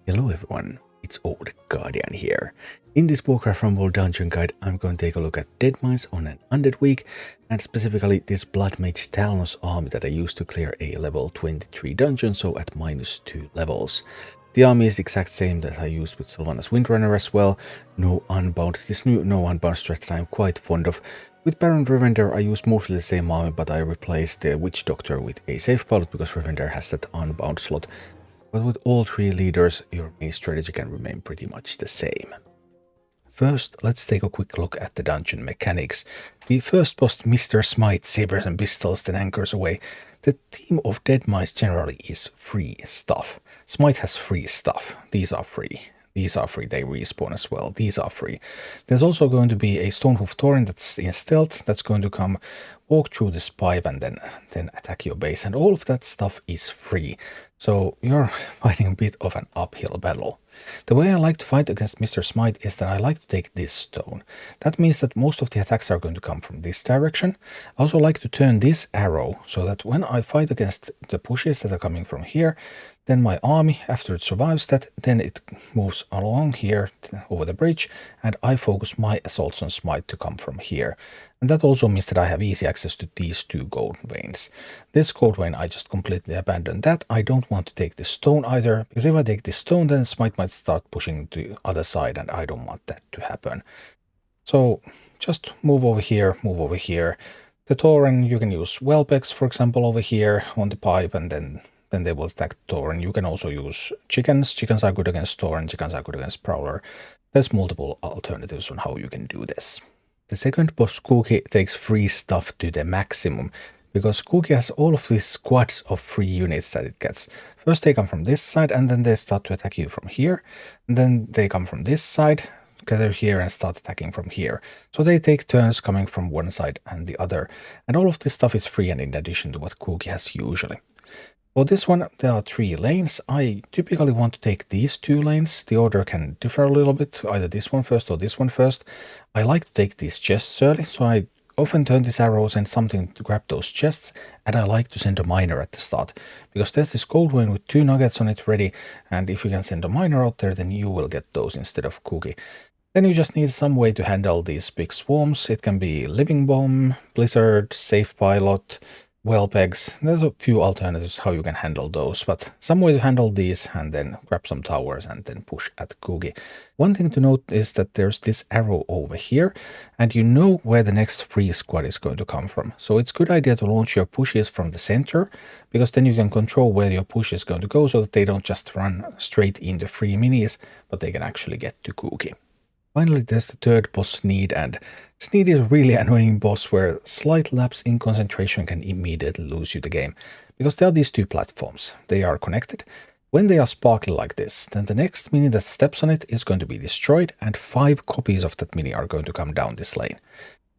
Hello everyone, it's Old Guardian here. In this Warcraft Rumble dungeon guide, I'm going to take a look at Deadmines on an Undead week, and specifically this Bloodmage Thalnos army that I used to clear a level 23 dungeon, so at -2 levels. The army is the exact same that I used with Sylvanas Windrunner as well. No unbound, this new no unbound strat that I'm quite fond of. With Baron Revender I used mostly the same army, but I replaced the Witch Doctor with a safe pilot because Revender has that unbound slot. But with all three leaders, your main strategy can remain pretty much the same. First, let's take a quick look at the dungeon mechanics. The first boss, Mr. Smite, sabers and pistols, then anchors away. The theme of Deadmines generally is free stuff. Smite has free stuff. These are free. These are free, they respawn as well. These are free. There's also going to be a Stonehoof Tauren that's in stealth, that's going to come walk through this pipe and then attack your base, and all of that stuff is free. So you're fighting a bit of an uphill battle. The way I like to fight against Mr. Smite is that I like to take this stone. That means that most of the attacks are going to come from this direction. I also like to turn this arrow so that when I fight against the pushes that are coming from here, then my army, after it survives that, then it moves along here over the bridge, and I focus my assaults on Smite to come from here. And that also means that I have easy access to these two gold veins. This gold vein, I just completely abandoned that. I don't want to take this stone either, because if I take this stone, then Smite might start pushing to the other side, and I don't want that to happen. So just move over here, move over here. The Tauren, you can use Whelpex, for example, over here on the pipe, and then they will attack Tauren. You can also use chickens. Chickens are good against Tauren, chickens are good against Prowler. There's multiple alternatives on how you can do this. The second boss, Cookie, takes free stuff to the maximum, because Cookie has all of these squads of free units that it gets. First they come from this side, and then they start to attack you from here, and then they come from this side, gather here and start attacking from here. So they take turns coming from one side and the other, and all of this stuff is free and in addition to what Cookie has usually. For this one, there are 3 lanes. I typically want to take these 2 lanes. The order can differ a little bit, either this one first or this one first. I like to take these chests early, so I often turn these arrows and something to grab those chests, and I like to send a miner at the start, because there's this gold vein with 2 nuggets on it ready, and if you can send a miner out there, then you will get those instead of Cookie. Then you just need some way to handle these big swarms. It can be Living Bomb, Blizzard, Safe Pilot, Whelpex. There's a few alternatives how you can handle those, but some way to handle these and then grab some towers and then push at Cookie. One thing to note is that there's this arrow over here, and you know where the next free squad is going to come from. So it's a good idea to launch your pushes from the center, because then you can control where your push is going to go so that they don't just run straight into free minis, but they can actually get to Cookie. Finally, there's the third boss, Sneed, and Sneed is a really annoying boss where slight lapse in concentration can immediately lose you the game, because there are these 2 platforms. They are connected. When they are sparkly like this, then the next mini that steps on it is going to be destroyed, and 5 copies of that mini are going to come down this lane.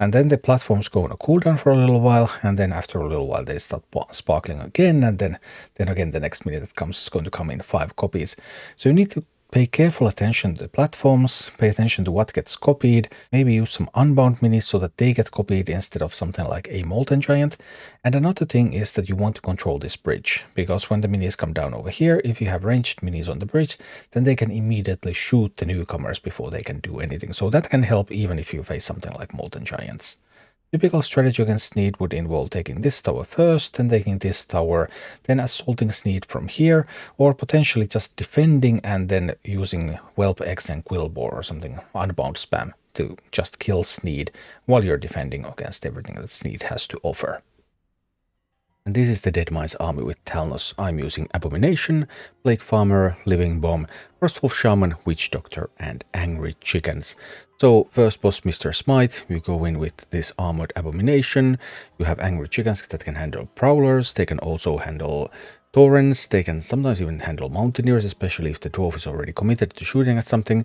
And then the platforms go on a cooldown for a little while, and then after a little while they start sparkling again, and then again the next mini that comes is going to come in 5 copies. So you need to pay careful attention to the platforms, pay attention to what gets copied, maybe use some unbound minis so that they get copied instead of something like a Molten Giant. And another thing is that you want to control this bridge, because when the minis come down over here, if you have ranged minis on the bridge, then they can immediately shoot the newcomers before they can do anything. So that can help even if you face something like Molten Giants. Typical strategy against Sneed would involve taking this tower first, then taking this tower, then assaulting Sneed from here, or potentially just defending and then using Whelpex and Quillbore or something unbound spam to just kill Sneed while you're defending against everything that Sneed has to offer. And this is the Deadmines army with Thalnos. I'm using Abomination, Plague Farmer, Living Bomb, Frostwolf Shaman, Witch Doctor, and Angry Chickens. So first boss, Mr. Smite, we go in with this armored Abomination. You have Angry Chickens that can handle Prowlers, they can also handle Taurens, they can sometimes even handle Mountaineers, especially if the dwarf is already committed to shooting at something.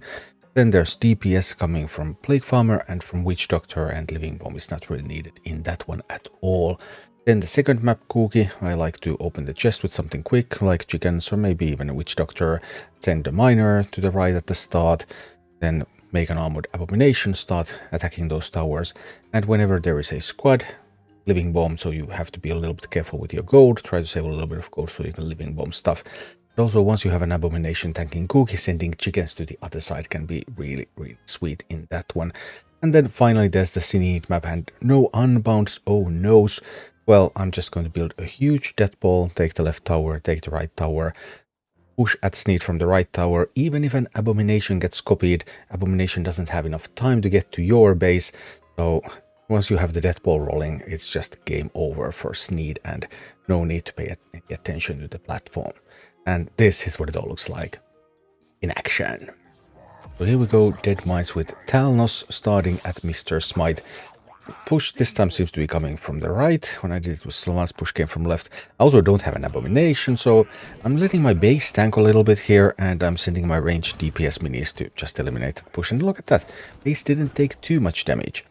Then there's DPS coming from Plague Farmer and from Witch Doctor, and Living Bomb is not really needed in that one at all. Then the second map, Cookie, I like to open the chest with something quick, like chickens or maybe even a Witch Doctor, send a miner to the right at the start, then make an armored Abomination, start attacking those towers, and whenever there is a squad, Living Bomb, so you have to be a little bit careful with your gold, try to save a little bit of gold so you can Living Bomb stuff. But also, once you have an Abomination tanking Cookie, sending chickens to the other side can be really, really sweet in that one. And then finally there's the Sneed map and no unbounds, oh noes. Well, I'm just going to build a huge death ball, take the left tower, take the right tower, push at Sneed from the right tower. Even if an Abomination gets copied, Abomination doesn't have enough time to get to your base. So once you have the death ball rolling, it's just game over for Sneed and no need to pay any attention to the platform. And this is what it all looks like in action. So here we go, Deadmines with Thalnos starting at Mr. Smite. Push this time seems to be coming from the right. When I did it with Sylvanas, push came from left. I also don't have an Abomination, so I'm letting my base tank a little bit here, and I'm sending my ranged DPS minis to just eliminate that push. And look at that, base didn't take too much damage.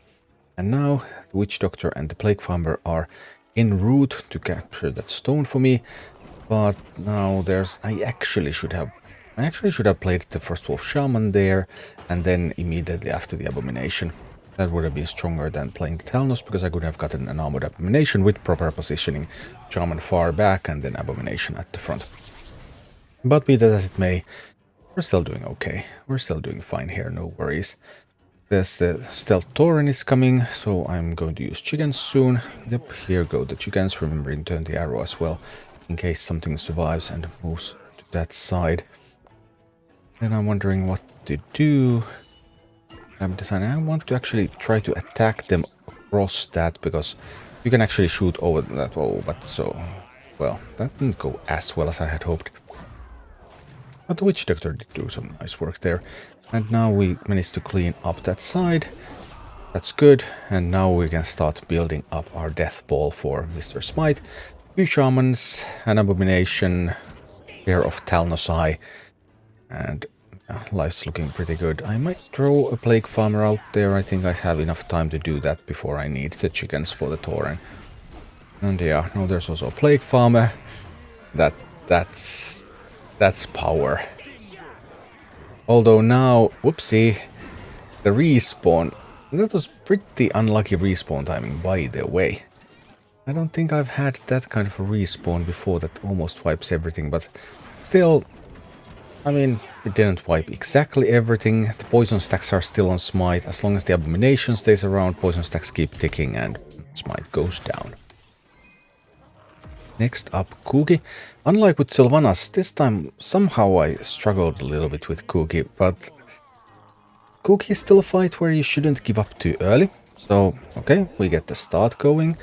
And now the Witch Doctor and the Plague Farmer are en route to capture that stone for me. But now there's... I actually should have played the first Wolf Shaman there, and then immediately after the Abomination. That would have been stronger than playing the Thalnos, because I could have gotten an Armored Abomination with proper positioning. Shaman far back and then Abomination at the front. But be that as it may, we're still doing okay. We're still doing fine here, no worries. There's the Stealth Tauren is coming, so I'm going to use chickens soon. Yep, here go the chickens, remembering to turn the arrow as well, in case something survives and moves to that side. Then I'm wondering what to do. I'm deciding I want to actually try to attack them across that, because you can actually shoot over that wall, but so... well, that didn't go as well as I had hoped. But the Witch Doctor did do some nice work there. And now we managed to clean up that side. That's good. And now we can start building up our death ball for Mr. Smite. 2 Shamans, an Abomination, pair of Thalnos Eye, and life's looking pretty good. I might throw a Plague Farmer out there. I think I have enough time to do that before I need the chickens for the Tauren. And yeah, now there's also a Plague Farmer. That's power. Although now, whoopsie, the respawn. That was pretty unlucky respawn timing, by the way. I don't think I've had that kind of a respawn before that almost wipes everything, but still, I mean, it didn't wipe exactly everything. The poison stacks are still on Smite. As long as the Abomination stays around, poison stacks keep ticking and Smite goes down. Next up, Cookie. Unlike with Sylvanas, this time somehow I struggled a little bit with Cookie, but Cookie is still a fight where you shouldn't give up too early. So, okay, we get the start going.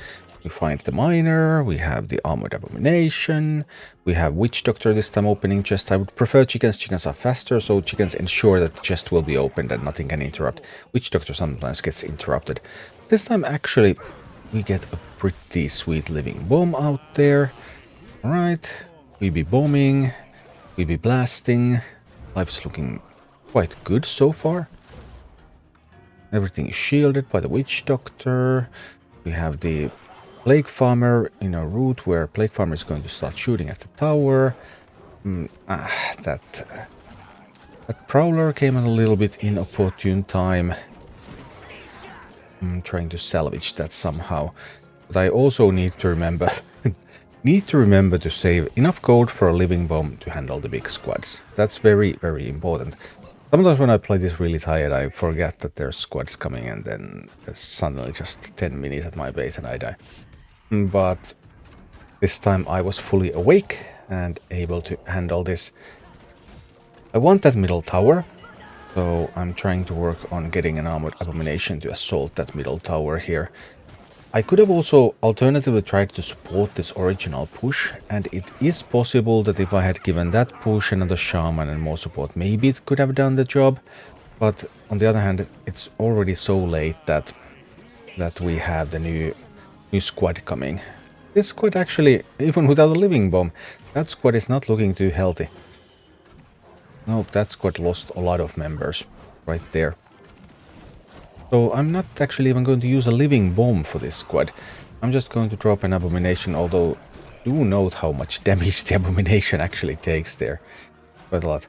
We find the Miner, we have the Armored Abomination, we have Witch Doctor this time opening chest. I would prefer chickens. Chickens are faster, so chickens ensure that the chest will be opened and nothing can interrupt. Witch Doctor sometimes gets interrupted. This time actually we get a pretty sweet living bomb out there. Alright, we be bombing, we be blasting. Life's looking quite good so far. Everything is shielded by the Witch Doctor. We have the Plague Farmer in a route where Plague Farmer is going to start shooting at the tower. That Prowler came at a little bit inopportune time. I'm trying to salvage that somehow. But I also need to remember to save enough gold for a living bomb to handle the big squads. That's very, very important. Sometimes when I play this really tired, I forget that there's squads coming, and then there's suddenly just 10 minis at my base and I die. But this time I was fully awake and able to handle this. I want that middle tower, so I'm trying to work on getting an Armored Abomination to assault that middle tower here. I could have also alternatively tried to support this original push, and it is possible that if I had given that push another Shaman and more support, maybe it could have done the job. But on the other hand, it's already so late that we have the new squad coming. This squad actually, even without a living bomb, that squad is not looking too healthy. No, that squad lost a lot of members right there. So I'm not actually even going to use a living bomb for this squad. I'm just going to drop an Abomination, although do note how much damage the Abomination actually takes there. Quite a lot.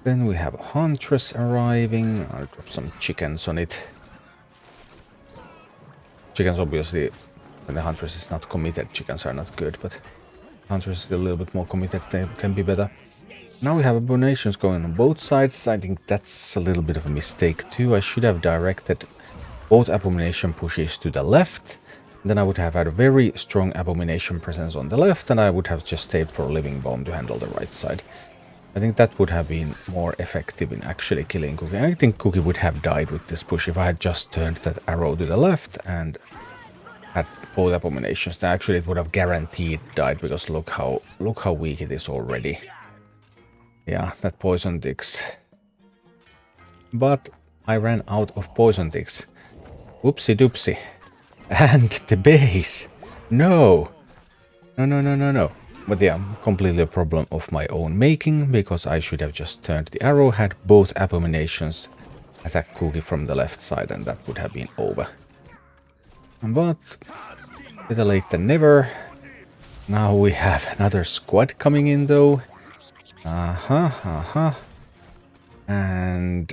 Then we have a Huntress arriving. I'll drop some chickens on it. Chickens, obviously, when the Huntress is not committed, chickens are not good, but Huntress is a little bit more committed, they can be better. Now we have abominations going on both sides. I think that's a little bit of a mistake too. I should have directed both abomination pushes to the left. Then I would have had a very strong abomination presence on the left, and I would have just saved for a living bomb to handle the right side. I think that would have been more effective in actually killing Cookie. I think Cookie would have died with this push if I had just turned that arrow to the left and had both abominations. Then actually it would have guaranteed died, because look how weak it is already. Yeah, that poison ticks. But I ran out of poison ticks. Whoopsie doopsie. And the base. No. No. But yeah, completely a problem of my own making, because I should have just turned the arrow, had both abominations attack Cookie from the left side, and that would have been over. But better late than never. Now we have another squad coming in though. And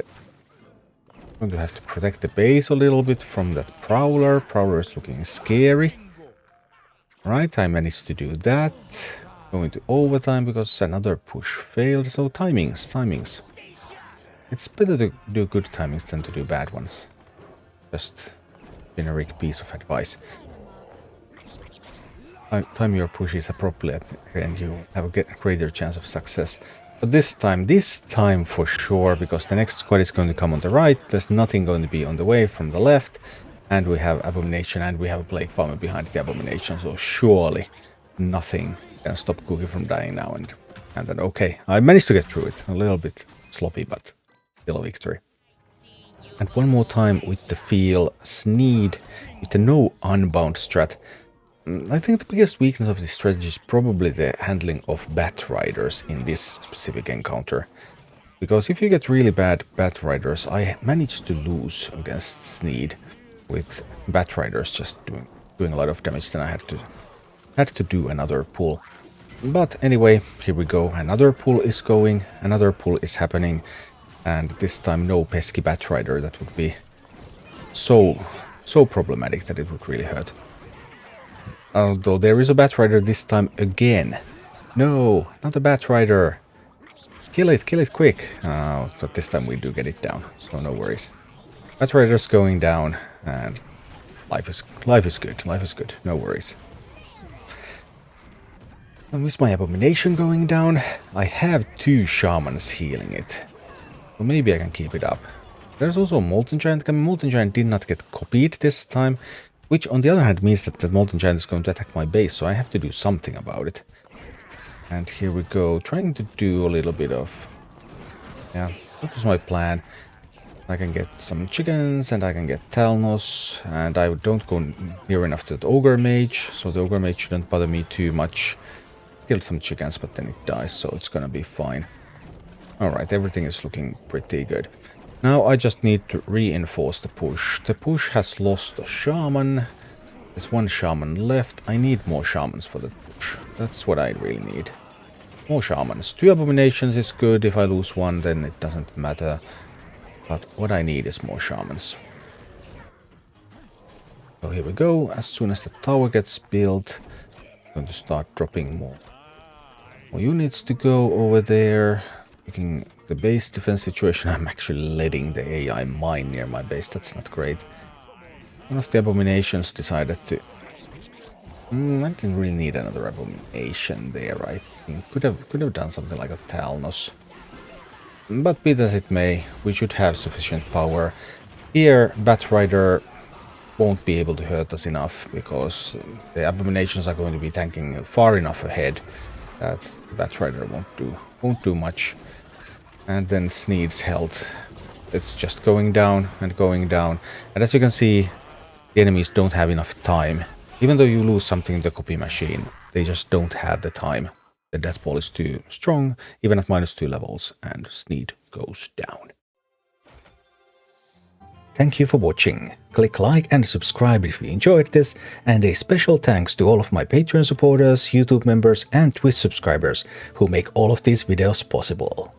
I'm going to have to protect the base a little bit from that Prowler. Prowler is looking scary. Right, I managed to do that. Going to overtime because another push failed. So timings. It's better to do good timings than to do bad ones. Just generic piece of advice. Time your pushes appropriately and you have a greater chance of success. But this time for sure, because the next squad is going to come on the right. There's nothing going to be on the way from the left. And we have Abomination and we have a Plague Farmer behind the Abomination. So surely nothing can stop Cookie from dying now. And then okay, I managed to get through it. A little bit sloppy, but still a victory. And one more time with the feel Sneed with the no unbound strat. I think the biggest weakness of this strategy is probably the handling of Bat Riders in this specific encounter. Because if you get really bad Bat Riders, I managed to lose against Sneed with Bat Riders just doing a lot of damage. Then I had to do another pull. But anyway, here we go. Another pull is going, another pull is happening, and this time no pesky Bat Rider. That would be so problematic that it would really hurt. Although there is a Bat Rider this time again. No, not a Bat Rider. Kill it quick. But this time we do get it down, so no worries. Bat Rider's going down, and life is good. No worries. I miss my Abomination going down. I have 2 Shamans healing it, so maybe I can keep it up. There's also a Molten Giant coming. Molten Giant did not get copied this time, which on the other hand means that the Molten Giant is going to attack my base, so I have to do something about it. And here we go, trying to do a little bit of... yeah, that was my plan. I can get some chickens, and I can get Thalnos, and I don't go near enough to the Ogre Mage, so the Ogre Mage shouldn't bother me too much. Killed some chickens, but then it dies, so it's gonna be fine. Alright, everything is looking pretty good. Now I just need to reinforce the push. The push has lost a shaman. There's 1 shaman left. I need more shamans for the push. That's what I really need. More shamans. 2 abominations is good. If I lose 1, then it doesn't matter. But what I need is more shamans. So here we go. As soon as the tower gets built, I'm going to start dropping more units to go over there. Looking the base defense situation, I'm actually letting the AI mine near my base. That's not great. One of the abominations decided to... I didn't really need another abomination there. I think could have done something like a Thalnos. But be it as it may, we should have sufficient power. Here, Bat Rider won't be able to hurt us enough, because the abominations are going to be tanking far enough ahead that Bat Rider won't do much. And then Sneed's health, it's just going down and going down. And as you can see, the enemies don't have enough time. Even though you lose something in the copy machine, they just don't have the time. The death ball is too strong, even at -2 levels, and Sneed goes down. Thank you for watching. Click like and subscribe if you enjoyed this, and a special thanks to all of my Patreon supporters, YouTube members and Twitch subscribers who make all of these videos possible.